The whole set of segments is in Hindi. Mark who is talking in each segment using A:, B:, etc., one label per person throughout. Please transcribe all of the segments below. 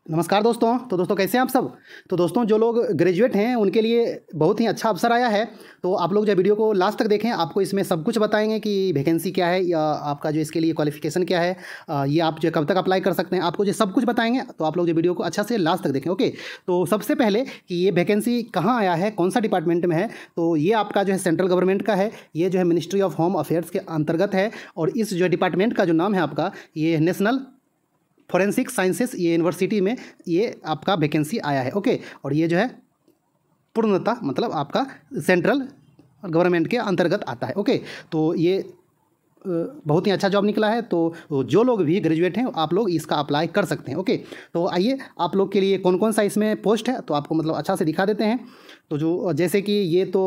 A: नमस्कार दोस्तों। तो दोस्तों कैसे हैं आप सब। तो दोस्तों जो लोग ग्रेजुएट हैं उनके लिए बहुत ही अच्छा अवसर आया है। तो आप लोग जो वीडियो को लास्ट तक देखें, आपको इसमें सब कुछ बताएंगे कि वैकेंसी क्या है या आपका जो इसके लिए क्वालिफिकेशन क्या है, ये आप जो कब तक अप्लाई कर सकते हैं, आपको जो सब कुछ बताएंगे। तो आप लोग जो वीडियो को अच्छा से लास्ट तक देखें। ओके, तो सबसे पहले कि ये वैकेंसी कहाँ आया है, कौन सा डिपार्टमेंट में है। तो ये आपका जो है सेंट्रल गवर्नमेंट का है। ये जो है मिनिस्ट्री ऑफ होम अफेयर्स के अंतर्गत है। और इस जो डिपार्टमेंट का जो नाम है आपका, ये नेशनल फॉरेंसिक साइंसेस, ये यूनिवर्सिटी में ये आपका वैकेंसी आया है। ओके, और ये जो है पूर्णतः मतलब आपका सेंट्रल गवर्नमेंट के अंतर्गत आता है। ओके, तो ये बहुत ही अच्छा जॉब निकला है। तो जो लोग भी ग्रेजुएट हैं आप लोग इसका अप्लाई कर सकते हैं। ओके, तो आइए आप लोग के लिए कौन कौन सा इसमें पोस्ट है तो आपको मतलब अच्छा से दिखा देते हैं। तो जो जैसे कि ये तो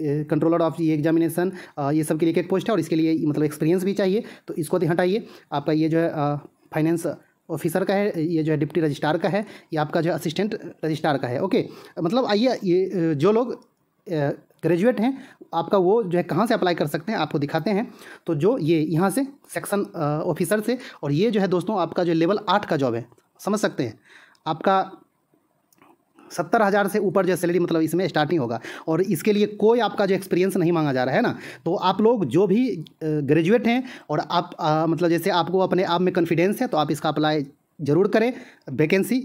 A: कंट्रोलर ऑफ ये एग्जामिनेशन, ये सब के लिए एक पोस्ट है और इसके लिए मतलब एक्सपीरियंस भी चाहिए। तो इसको हटाइए। आपका ये जो है फाइनेंस ऑफिसर का है, ये जो है डिप्टी रजिस्ट्रार का है, ये आपका जो है असिस्टेंट रजिस्ट्रार का है। ओके, मतलब आइए ये जो लोग ग्रेजुएट हैं आपका वो जो है कहाँ से अप्लाई कर सकते हैं आपको दिखाते हैं। तो जो ये यहाँ से सेक्शन ऑफिसर से, और ये जो है दोस्तों आपका जो लेवल 8 का जॉब है, समझ सकते हैं। आपका 70,000 से ऊपर जो सैलरी मतलब इसमें स्टार्टिंग होगा। और इसके लिए कोई आपका जो एक्सपीरियंस नहीं मांगा जा रहा है ना। तो आप लोग जो भी ग्रेजुएट हैं और आप मतलब जैसे आपको अपने आप में कॉन्फिडेंस है तो आप इसका अप्लाई ज़रूर करें। वैकेंसी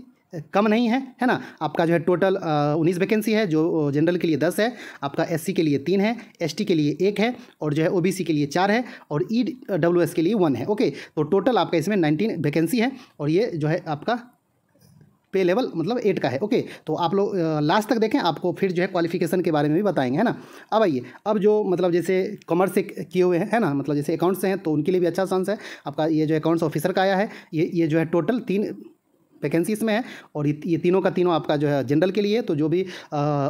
A: कम नहीं है ना। आपका जो है टोटल 19 वैकेंसी है, जो जनरल के लिए 10 है, आपका एससी के लिए 3 है, एसटी के लिए 1 है, और जो है ओबीसी के लिए 4 है, और ईडब्ल्यूएस के लिए 1 है। ओके, तो टोटल आपका इसमें 19 वैकेंसी है। और ये जो है आपका पे लेवल मतलब 8 का है। ओके, तो आप लोग लास्ट तक देखें, आपको फिर जो है क्वालिफिकेशन के बारे में भी बताएंगे, है ना। अब आइए, अब जो मतलब जैसे कॉमर्स से किए हुए हैं, है ना, मतलब जैसे अकाउंट्स से हैं तो उनके लिए भी अच्छा चांस है। आपका ये जो अकाउंट्स ऑफिसर का आया है, ये जो है टोटल 3 वैकेंसी इसमें है। और ये तीनों का तीनों आपका जो है जनरल के लिए है। तो जो भी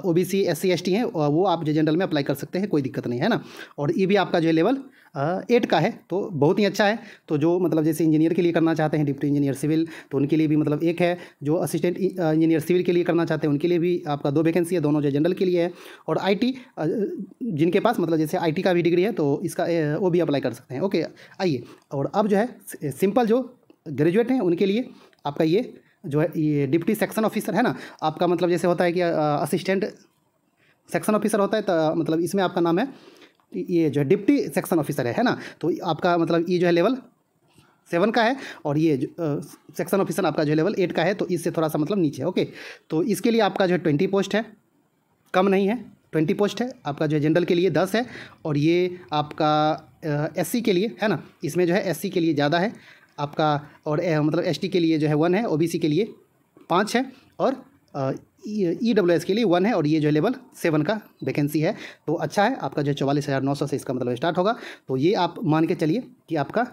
A: ओबीसी एससी एसटी हैं वो आप जो जनरल में अप्लाई कर सकते हैं, कोई दिक्कत नहीं है ना। और ये भी आपका जो है लेवल 8 का है, तो बहुत ही अच्छा है। तो जो मतलब जैसे इंजीनियर के लिए करना चाहते हैं, डिप्टी इंजीनियर सिविल, तो उनके लिए भी मतलब 1 है। जो असिस्टेंट इंजीनियर सिविल के लिए करना चाहते हैं उनके लिए भी आपका 2 वैकेंसी है, दोनों जो जनरल के लिए है। और आईटी जिनके पास मतलब जैसे आईटी का भी डिग्री है तो इसका वो भी अप्लाई कर सकते हैं। ओके, आइए, और अब जो है सिंपल जो ग्रेजुएट हैं उनके लिए आपका ये जो है ये डिप्टी सेक्शन ऑफिसर है ना। आपका मतलब जैसे होता है कि असिस्टेंट सेक्शन ऑफिसर होता है, तो मतलब इसमें आपका नाम है ये जो है डिप्टी सेक्शन ऑफिसर है ना। तो आपका मतलब ये जो है लेवल 7 का है, और ये सेक्शन ऑफिसर आपका जो लेवल 8 का है, तो इससे थोड़ा सा मतलब नीचे है। ओके, तो इसके लिए आपका जो है 20 पोस्ट है, कम नहीं है, 20 पोस्ट है। आपका जो है जनरल के लिए 10 है, और ये आपका एससी के लिए है ना, इसमें जो है एससी के लिए ज़्यादा है आपका। और मतलब एसटी के लिए जो है 1 है, ओबीसी के लिए 5 है, और ईडब्ल्यूएस के लिए 1 है। और ये जो है लेवल 7 का वैकेंसी है। तो अच्छा है, आपका जो 44,900 से इसका मतलब स्टार्ट होगा। तो ये आप मान के चलिए कि आपका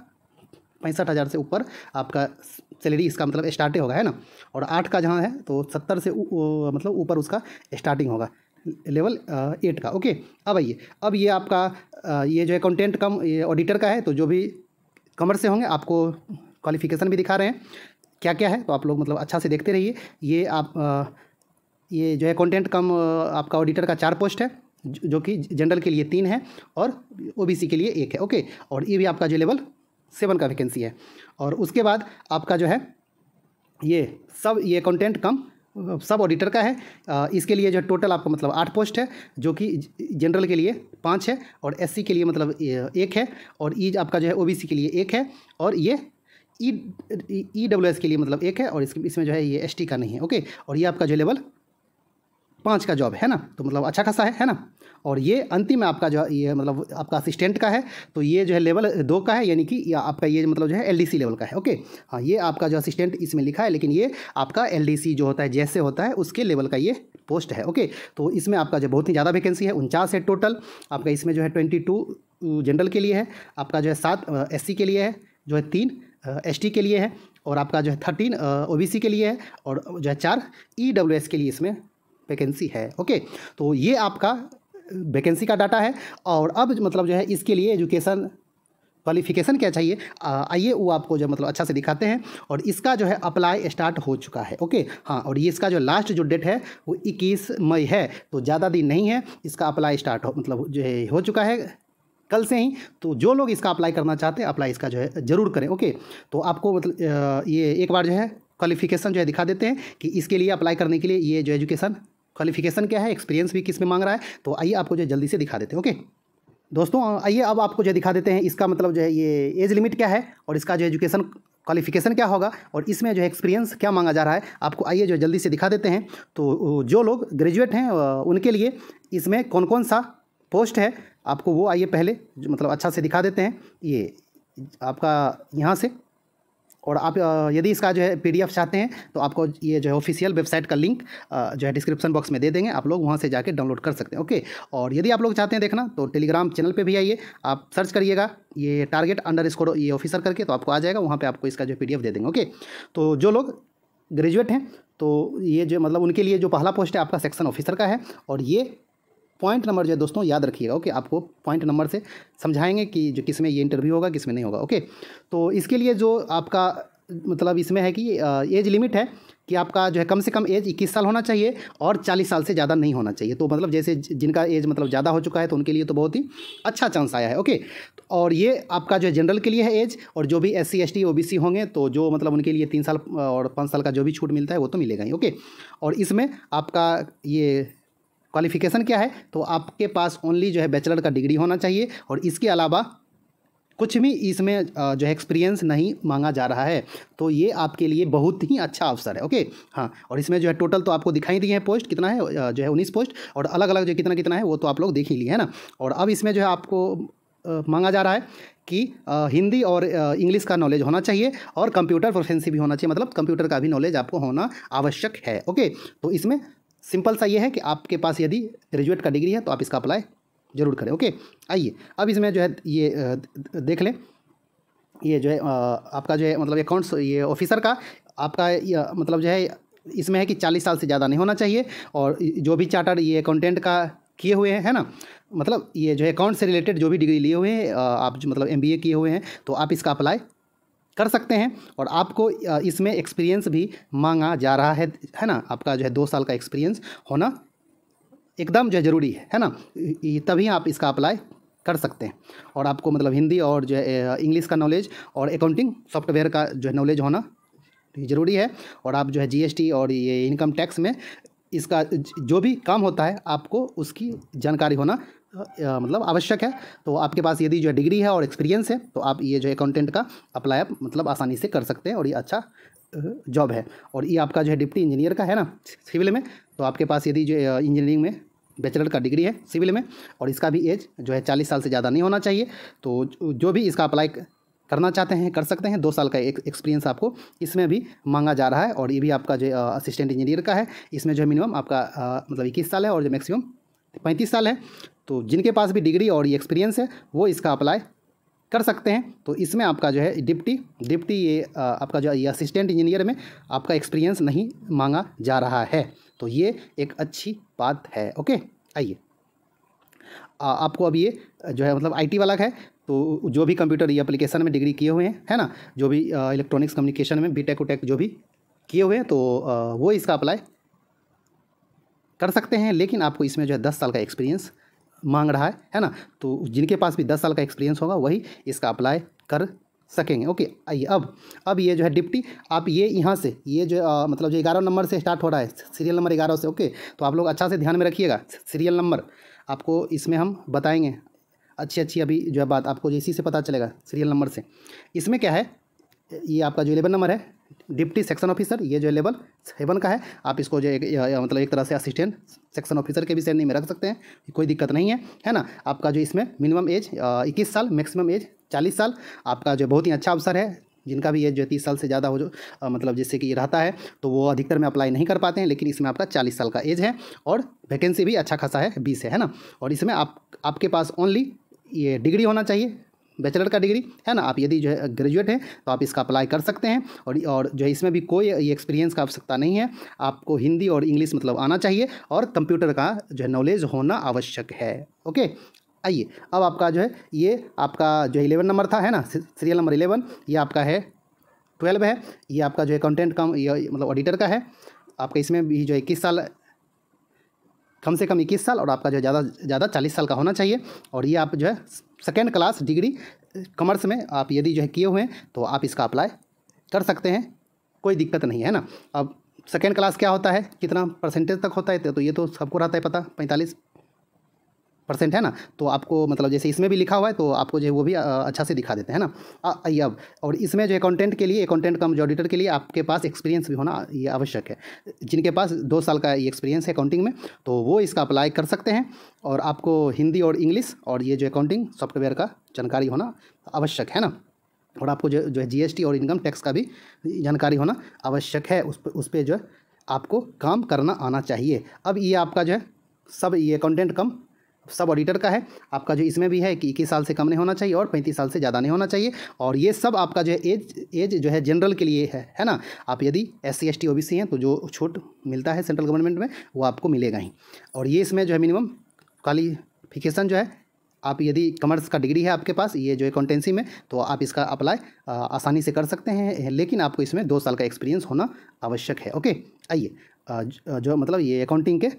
A: 65,000 से ऊपर आपका सैलरी इसका मतलब स्टार्टिंग होगा, है ना। और 8 का जहाँ है तो 70 से मतलब ऊपर उसका स्टार्टिंग होगा लेवल 8 का। ओके, अब आइए, अब ये आपका ये जो है अकाउंटेंट कम ये ऑडिटर का है। तो जो भी कॉमर्स से होंगे आपको क्वालिफिकेशन भी दिखा रहे हैं क्या क्या है, तो आप लोग मतलब अच्छा से देखते रहिए। ये आप ये जो है अकाउंटेंट कम आपका ऑडिटर का 4 पोस्ट है, जो कि जनरल के लिए 3 है, और ओबीसी के लिए 1 है। ओके, और ये भी आपका जो लेवल 7 का वैकेंसी है। और उसके बाद आपका जो है ये अकाउंटेंट कम सब ऑडिटर का है। इसके लिए जो टोटल आपका मतलब 8 पोस्ट है, जो कि जनरल के लिए 5 है, और एससी के लिए मतलब 1 है, और आपका जो है ओबीसी के लिए 1 है, और ये ईडब्ल्यूएस के लिए मतलब 1 है, और इसमें जो है ये एसटी का नहीं है। ओके, और ये आपका जो लेवल 5 का जॉब है ना, तो मतलब अच्छा खासा है ना। और ये अंतिम में आपका जो ये मतलब आपका असिस्टेंट का है, तो ये जो है लेवल 2 का है, यानी कि आपका ये मतलब जो है एलडीसी लेवल का है। ओके, हाँ, ये आपका जो असिस्टेंट इसमें लिखा है, लेकिन ये आपका एलडीसी जो होता है जैसे होता है उसके लेवल का ये पोस्ट है। ओके, तो इसमें आपका जो बहुत ही ज़्यादा वैकेंसी है, 49 है टोटल। आपका इसमें जो है 22 जनरल के लिए है, आपका जो है 7 एससी के लिए है, जो है 3 एसटी के लिए है, और आपका जो है 13 ओबीसी के लिए है, और जो है 4 ईडब्ल्यूएस के लिए इसमें वैकेंसी है। ओके, तो ये आपका वैकेंसी का डाटा है। और अब मतलब जो है इसके लिए एजुकेशन क्वालिफिकेशन क्या चाहिए, आइए वो आपको जो मतलब अच्छा से दिखाते हैं। और इसका जो है अप्लाई स्टार्ट हो चुका है। ओके, हाँ, और ये इसका जो लास्ट जो डेट है वो 21 मई है, तो ज़्यादा दिन नहीं है। इसका अप्लाई स्टार्ट मतलब जो है हो चुका है कल से ही। तो जो लोग इसका अप्लाई करना चाहते हैं अप्लाई इसका जो है ज़रूर करें। ओके, तो आपको मतलब ये एक बार जो है क्वालिफिकेशन जो है दिखा देते हैं कि इसके लिए अप्लाई करने के लिए ये जो एजुकेशन क्वालिफिकेशन क्या है, एक्सपीरियंस भी किस में मांग रहा है। तो आइए आपको जो है जल्दी से दिखा देते हैं। ओके दोस्तों, आइए अब आपको जो दिखा देते हैं इसका मतलब जो है ये एज लिमिट क्या है और इसका जो एजुकेशन क्वालिफिकेशन क्या होगा और इसमें जो है एक्सपीरियंस क्या मांगा जा रहा है आपको। आइए जो जल्दी से दिखा देते हैं। तो जो लोग ग्रेजुएट हैं उनके लिए इसमें कौन कौन सा पोस्ट है आपको वो आइए पहले मतलब अच्छा से दिखा देते हैं। ये आपका यहाँ से, और आप यदि इसका जो है PDF चाहते हैं तो आपको ये जो है ऑफिशियल वेबसाइट का लिंक जो है डिस्क्रिप्शन बॉक्स में दे देंगे, आप लोग वहाँ से जाके डाउनलोड कर सकते हैं। ओके, और यदि आप लोग चाहते हैं देखना तो टेलीग्राम चैनल पे भी आइए, आप सर्च करिएगा ये टारगेट_ ये ऑफिसर करके, तो आपको आ जाएगा, वहाँ पे आपको इसका जो PDF दे देंगे। ओके, तो जो लोग ग्रेजुएट हैं तो ये जो मतलब उनके लिए जो पहला पोस्ट है आपका सेक्शन ऑफिसर का है। और ये पॉइंट नंबर जो है दोस्तों याद रखिएगा। ओके, आपको पॉइंट नंबर से समझाएंगे कि जो किस में ये इंटरव्यू होगा किस में नहीं होगा। ओके, तो इसके लिए जो आपका मतलब इसमें है कि एज लिमिट है कि आपका जो है कम से कम एज 21 साल होना चाहिए और 40 साल से ज़्यादा नहीं होना चाहिए। तो मतलब जैसे जिनका एज मतलब ज़्यादा हो चुका है तो उनके लिए तो बहुत ही अच्छा चांस आया है। ओके, और ये आपका जो है जनरल के लिए है एज, और जो भी SC ST OBC होंगे तो जो मतलब उनके लिए 3 साल और 5 साल का जो भी छूट मिलता है वो तो मिलेगा ही। ओके, और इसमें आपका ये क्वालिफिकेशन क्या है तो आपके पास ओनली जो है बैचलर का डिग्री होना चाहिए और इसके अलावा कुछ भी इसमें जो है एक्सपीरियंस नहीं मांगा जा रहा है। तो ये आपके लिए बहुत ही अच्छा अवसर है। ओके, हाँ, और इसमें जो है टोटल तो आपको दिखाई दिए हैं पोस्ट कितना है, जो है 19 पोस्ट, और अलग अलग जो कितना कितना है वो तो आप लोग देख ही लिए है ना। और अब इसमें जो है आपको मांगा जा रहा है कि हिंदी और इंग्लिश का नॉलेज होना चाहिए और कंप्यूटर प्रोफिशिएंसी भी होना चाहिए, मतलब कंप्यूटर का भी नॉलेज आपको होना आवश्यक है। ओके, तो इसमें सिंपल सा ये है कि आपके पास यदि ग्रेजुएट का डिग्री है तो आप इसका अप्लाई जरूर करें। ओके, आइए अब इसमें जो है ये देख लें, ये जो है आपका जो है मतलब अकाउंट्स ये ऑफिसर का आपका मतलब जो है इसमें है कि 40 साल से ज़्यादा नहीं होना चाहिए, और जो भी चार्टर्ड ये अकाउंटेंट का किए हुए हैं है ना, मतलब ये जो है अकाउंट से रिलेटेड जो भी डिग्री लिए हुए हैं आप जो मतलब MBA किए हुए हैं तो आप इसका अप्लाई कर सकते हैं। और आपको इसमें एक्सपीरियंस भी मांगा जा रहा है ना, आपका जो है 2 साल का एक्सपीरियंस होना एकदम जो ज़रूरी है ना, तभी आप इसका अप्लाई कर सकते हैं। और आपको मतलब हिंदी और जो है इंग्लिश का नॉलेज और अकाउंटिंग सॉफ्टवेयर का जो है नॉलेज होना ज़रूरी है। और आप जो है GST और ये इनकम टैक्स में इसका जो भी काम होता है आपको उसकी जानकारी होना मतलब आवश्यक है। तो आपके पास यदि जो है डिग्री है और एक्सपीरियंस है तो आप ये जो अकाउंटेंट का अप्लाई आप मतलब आसानी से कर सकते हैं और ये अच्छा जॉब है। और ये आपका जो है डिप्टी इंजीनियर का है ना सिविल में, तो आपके पास यदि जो इंजीनियरिंग में बैचलर का डिग्री है सिविल में और इसका भी एज जो है 40 साल से ज़्यादा नहीं होना चाहिए, तो जो भी इसका अप्लाई करना चाहते हैं कर सकते हैं। 2 साल का एक्सपीरियंस आपको इसमें भी मांगा जा रहा है। और ये भी आपका जो असिस्टेंट इंजीनियर का है, इसमें जो है मिनिमम आपका मतलब 21 साल है और जो मैक्सिमम 35 साल है। तो जिनके पास भी डिग्री और ये एक्सपीरियंस है वो इसका अप्लाई कर सकते हैं। तो इसमें आपका जो है डिप्टी ये आपका जो ये असिस्टेंट इंजीनियर में आपका एक्सपीरियंस नहीं मांगा जा रहा है, तो ये एक अच्छी बात है। ओके, आइए आपको अब ये जो है मतलब IT वाला है, तो जो भी कंप्यूटर ये एप्लीकेशन में डिग्री किए हुए हैं है ना, जो भी इलेक्ट्रॉनिक्स कम्युनिकेशन में BTech उटेक जो भी किए हुए हैं तो वो इसका अप्लाई कर सकते हैं। लेकिन आपको इसमें जो है 10 साल का एक्सपीरियंस मांग रहा है ना, तो जिनके पास भी 10 साल का एक्सपीरियंस होगा वही इसका अप्लाई कर सकेंगे। ओके, आइए अब ये जो है डिप्टी आप ये यहाँ से ये जो मतलब जो 11 नंबर से स्टार्ट हो रहा है, सीरियल नंबर 11 से। ओके, तो आप लोग अच्छा से ध्यान में रखिएगा, सीरियल नंबर आपको इसमें हम बताएंगे अच्छी अभी जो है बात आपको इसी से पता चलेगा सीरियल नंबर से। इसमें क्या है, ये आपका जो 11 नंबर है डिप्टी सेक्शन ऑफिसर, ये जो लेवल 7 का है। आप इसको जो मतलब एक तरह से असिस्टेंट सेक्शन ऑफिसर के भी श्रेणी में रख सकते हैं, कोई दिक्कत नहीं है ना। आपका जो इसमें मिनिमम एज 21 साल, मैक्सिमम एज 40 साल। आपका जो बहुत ही अच्छा अवसर है, जिनका भी एज जो 30 साल से ज़्यादा हो जो मतलब जिससे कि रहता है तो वो अधिकतर में अप्लाई नहीं कर पाते हैं, लेकिन इसमें आपका 40 साल का एज है और वैकेंसी भी अच्छा खासा है 20 है ना। और इसमें आपके पास ओनली ये डिग्री होना चाहिए, बैचलर का डिग्री है ना। आप यदि जो है ग्रेजुएट हैं तो आप इसका अप्लाई कर सकते हैं। और जो है इसमें भी कोई ये एक्सपीरियंस का आवश्यकता नहीं है, आपको हिंदी और इंग्लिश मतलब आना चाहिए और कंप्यूटर का जो है नॉलेज होना आवश्यक है। ओके, आइए अब आपका जो है ये आपका जो 11 नंबर था है ना, सीरियल नंबर 11, ये आपका है 12 है, ये आपका जो है अकाउंटेंट का ये मतलब ऑडिटर का है। आपका इसमें भी जो 21 साल, कम से कम 21 साल और आपका जो ज़्यादा 40 साल का होना चाहिए। और ये आप जो है 2nd क्लास डिग्री कॉमर्स में आप यदि जो है किए हुए हैं तो आप इसका अप्लाई कर सकते हैं, कोई दिक्कत नहीं है ना। अब सेकेंड क्लास क्या होता है, कितना परसेंटेज तक होता है, तो ये तो सबको रहता है पता, 45% है ना। तो आपको मतलब जैसे इसमें भी लिखा हुआ है तो आपको जो है वो भी अच्छा से दिखा देते हैं ना। आइए अब, और इसमें जो अकाउंटेंट के लिए, अकाउंटेंट कम जो ऑडिटर के लिए आपके पास एक्सपीरियंस भी होना ये आवश्यक है। जिनके पास 2 साल का ये एक्सपीरियंस है अकाउंटिंग में, तो वो इसका अप्लाई कर सकते हैं। और आपको हिंदी और इंग्लिश और ये जो अकाउंटिंग सॉफ्टवेयर का जानकारी होना आवश्यक है ना। और आपको जो है जीएसटी और इनकम टैक्स का भी जानकारी होना आवश्यक है। उस पे जो है आपको काम करना आना चाहिए। अब ये आपका जो है सब ये अकाउंटेंट कम सब ऑडिटर का है। आपका जो इसमें भी है कि 21 साल से कम नहीं होना चाहिए और 35 साल से ज़्यादा नहीं होना चाहिए। और ये सब आपका जो है एज जो है जनरल के लिए है ना। आप यदि SC ST OBC हैं तो जो छूट मिलता है सेंट्रल गवर्नमेंट में वो आपको मिलेगा ही। और ये इसमें जो है मिनिमम क्वालिफिकेशन जो है, आप यदि कॉमर्स का डिग्री है आपके पास ये जो अकाउंटेंसी में, तो आप इसका अप्लाई आसानी से कर सकते हैं। लेकिन आपको इसमें 2 साल का एक्सपीरियंस होना आवश्यक है। ओके, आइए जो मतलब ये अकाउंटिंग के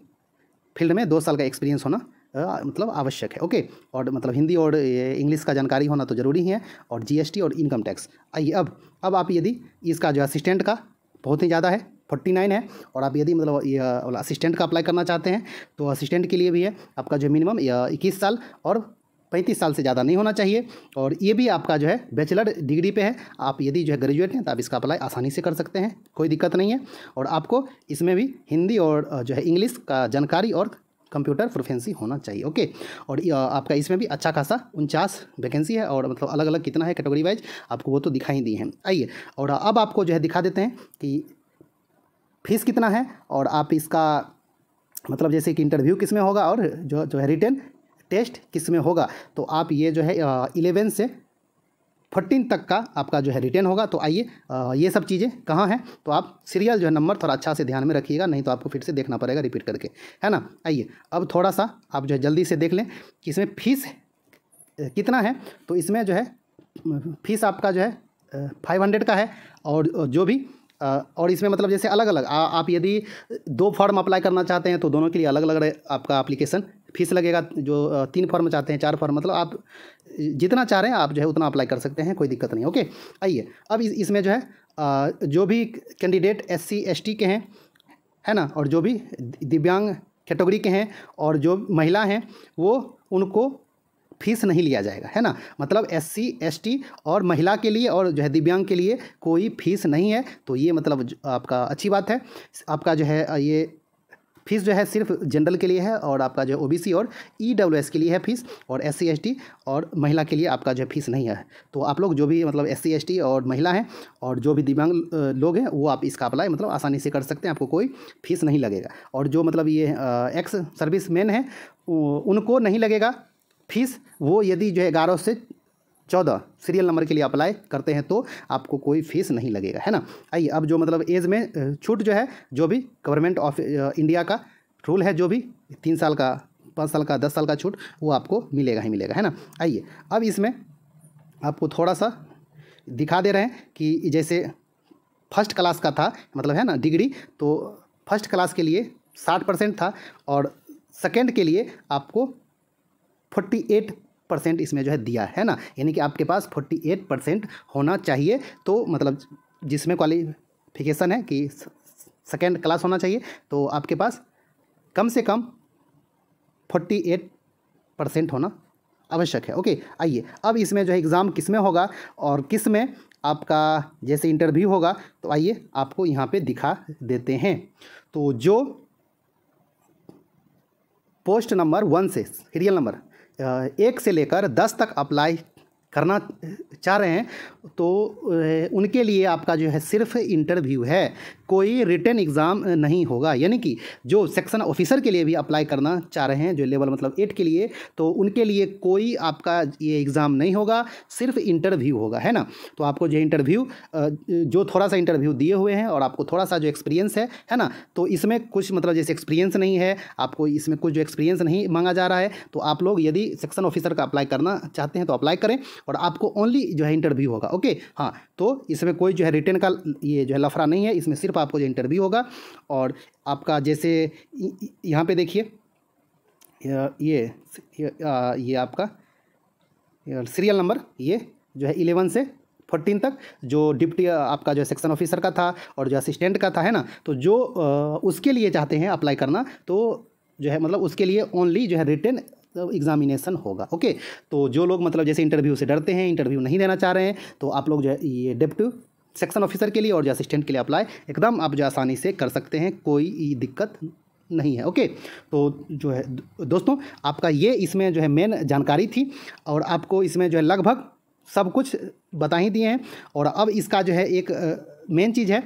A: फील्ड में 2 साल का एक्सपीरियंस होना मतलब आवश्यक है। ओके, और मतलब हिंदी और इंग्लिश का जानकारी होना तो ज़रूरी ही है, और GST और इनकम टैक्स। आइए अब आप यदि इसका जो असिस्टेंट का बहुत ही ज़्यादा है 49 है, और आप यदि मतलब ये असिस्टेंट का अप्लाई करना चाहते हैं तो असिस्टेंट के लिए भी है आपका जो मिनिमम 21 साल और 35 साल से ज़्यादा नहीं होना चाहिए। और ये भी आपका जो है बैचलर डिग्री पे है। आप यदि जो है ग्रेजुएट हैं तो आप इसका अप्लाई आसानी से कर सकते हैं, कोई दिक्कत नहीं है। और आपको इसमें भी हिंदी और जो है इंग्लिश का जानकारी और कंप्यूटर प्रोफिशिएंसी होना चाहिए। ओके, और आपका इसमें भी अच्छा खासा 49 वैकेंसी है, और मतलब अलग अलग कितना है कैटेगरी वाइज आपको वो तो दिखाई दी हैं। आइए, और अब आपको जो है दिखा देते हैं कि फीस कितना है, और आप इसका मतलब जैसे कि इंटरव्यू किस में होगा और जो है रिटन टेस्ट किस में होगा। तो आप ये जो है 11 से 14 तक का आपका जो है रिटर्न होगा। तो आइए ये सब चीज़ें कहाँ हैं, तो आप सीरियल जो है नंबर थोड़ा अच्छा से ध्यान में रखिएगा, नहीं तो आपको फिर से देखना पड़ेगा रिपीट करके, है ना। आइए अब थोड़ा सा आप जो है जल्दी से देख लें कि इसमें फ़ीस कितना है। तो इसमें जो है फ़ीस आपका जो है 500 का है। और जो भी और इसमें मतलब जैसे अलग अलग आप यदि 2 फॉर्म अप्लाई करना चाहते हैं तो दोनों के लिए अलग अलग आपका एप्लीकेशन फ़ीस लगेगा। जो 3 फॉर्म चाहते हैं, 4 फॉर्म, मतलब आप जितना चाह रहे हैं आप जो है उतना अप्लाई कर सकते हैं, कोई दिक्कत नहीं। ओके, आइए अब इसमें जो है जो भी कैंडिडेट SC ST के हैं, है ना, और जो भी दिव्यांग कैटेगरी के हैं और जो महिला हैं वो उनको फीस नहीं लिया जाएगा, है ना। मतलब SC ST और महिला के लिए और जो है दिव्यांग के लिए कोई फीस नहीं है। तो ये मतलब आपका अच्छी बात है। आपका जो है ये फीस जो है सिर्फ जनरल के लिए है, और आपका जो OBC और EWS के लिए है फीस, और SC ST और महिला के लिए आपका जो है फीस नहीं है। तो आप लोग जो भी मतलब SC ST और महिला हैं और जो भी दिव्यांग लोग हैं वो आप इसका अप्लाई मतलब आसानी से कर सकते हैं, आपको कोई फीस नहीं लगेगा। और जो मतलब ये एक्स सर्विस मैन है उनको नहीं लगेगा फीस। वो यदि जो है 11 से 14 सीरियल नंबर के लिए अप्लाई करते हैं तो आपको कोई फीस नहीं लगेगा, है ना। आइए अब जो मतलब एज में छूट जो है, जो भी गवर्नमेंट ऑफ इंडिया का रूल है, जो भी 3 साल का, 5 साल का, 10 साल का छूट, वो आपको मिलेगा ही मिलेगा, है ना। आइए अब इसमें आपको थोड़ा सा दिखा दे रहे हैं कि जैसे फर्स्ट क्लास का था मतलब, है ना, डिग्री, तो फर्स्ट क्लास के लिए 60% था, और सेकेंड के लिए आपको 48% इसमें जो है दिया है ना। यानी कि आपके पास 48% होना चाहिए। तो मतलब जिसमें क्वालिफिकेशन है कि सेकेंड क्लास होना चाहिए, तो आपके पास कम से कम 48% होना आवश्यक है। ओके, आइए अब इसमें जो है एग्ज़ाम किस में होगा और किस में आपका जैसे इंटरव्यू होगा, तो आइए आपको यहाँ पे दिखा देते हैं। तो जो पोस्ट नंबर 1 से सीरियल नंबर 1 से लेकर 10 तक अप्लाई करना चाह रहे हैं तो उनके लिए आपका जो है सिर्फ इंटरव्यू है, कोई रिटन एग्ज़ाम नहीं होगा। यानी कि जो सेक्शन ऑफिसर के लिए भी अप्लाई करना चाह रहे हैं, जो लेवल मतलब 8 के लिए, तो उनके लिए कोई आपका ये एग्ज़ाम नहीं होगा, सिर्फ इंटरव्यू होगा, है ना। तो आपको जो इंटरव्यू जो थोड़ा सा इंटरव्यू दिए हुए हैं और आपको थोड़ा सा जो एक्सपीरियंस है ना, तो इसमें कुछ मतलब जैसे एक्सपीरियंस नहीं है, आपको इसमें कुछ जो एक्सपीरियंस नहीं मांगा जा रहा है, तो आप लोग यदि सेक्शन ऑफिसर का अप्लाई करना चाहते हैं तो अप्लाई करें, और आपको ओनली जो है इंटरव्यू होगा। ओके, हाँ, तो इसमें कोई जो है रिटन का ये जो है लफड़ा नहीं है, इसमें सिर्फ आपको जो इंटरव्यू होगा। और आपका जैसे यहाँ पे देखिए ये आपका सीरियल नंबर ये जो है 11 से 14 तक, जो डिप्टी आपका जो सेक्शन ऑफिसर का था और जो असिस्टेंट का था, है ना। तो जो उसके लिए चाहते हैं अप्लाई करना, तो जो है मतलब उसके लिए ओनली जो है रिटन एग्जामिनेशन होगा। ओके, तो जो लोग मतलब जैसे इंटरव्यू से डरते हैं, इंटरव्यू नहीं देना चाह रहे हैं, तो आप लोग जो है ये डिप्टी सेक्शन ऑफिसर के लिए और जो असिस्टेंट के लिए अप्लाई एकदम आप जो आसानी से कर सकते हैं, कोई दिक्कत नहीं है। ओके, तो जो है दोस्तों आपका ये इसमें जो है मेन जानकारी थी, और आपको इसमें जो है लगभग सब कुछ बता ही दिए हैं। और अब इसका जो है एक मेन चीज़ है,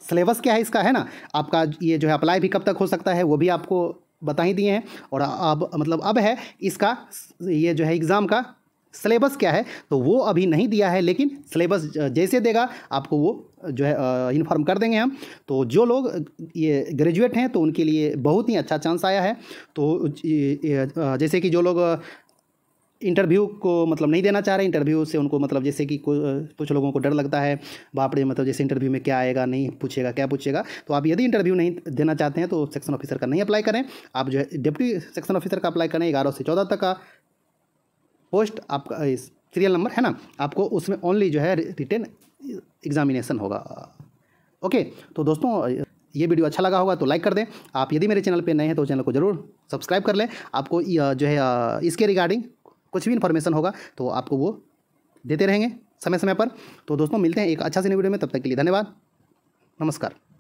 A: सिलेबस क्या है इसका, है ना। आपका ये जो है अप्लाई भी कब तक हो सकता है वो भी आपको बता ही दिए हैं। और अब मतलब अब है इसका ये जो है एग्ज़ाम का सिलेबस क्या है, तो वो अभी नहीं दिया है, लेकिन सिलेबस जैसे देगा आपको वो जो है इन्फॉर्म कर देंगे हम। तो जो लोग ये ग्रेजुएट हैं तो उनके लिए बहुत ही अच्छा चांस आया है। तो जैसे कि जो लोग इंटरव्यू को मतलब नहीं देना चाह रहे, इंटरव्यू से उनको मतलब जैसे कि कुछ लोगों को डर लगता है, बाप रे मतलब जैसे इंटरव्यू में क्या आएगा, नहीं पूछेगा क्या पूछेगा, तो आप यदि इंटरव्यू नहीं देना चाहते हैं तो सेक्शन ऑफिसर का नहीं अप्लाई करें, आप जो है डिप्टी सेक्शन ऑफिसर का अप्लाई करें। 11 से 14 तक का पोस्ट आपका सीरियल नंबर है ना, आपको उसमें ओनली जो है रिटन एग्जामिनेशन होगा। ओके, तो दोस्तों ये वीडियो अच्छा लगा होगा तो लाइक कर दें। आप यदि मेरे चैनल पे नए हैं तो चैनल को ज़रूर सब्सक्राइब कर लें। आपको जो है इसके रिगार्डिंग कुछ भी इन्फॉर्मेशन होगा तो आपको वो देते रहेंगे समय समय पर। तो दोस्तों मिलते हैं एक अच्छा सी वीडियो में, तब तक के लिए धन्यवाद, नमस्कार।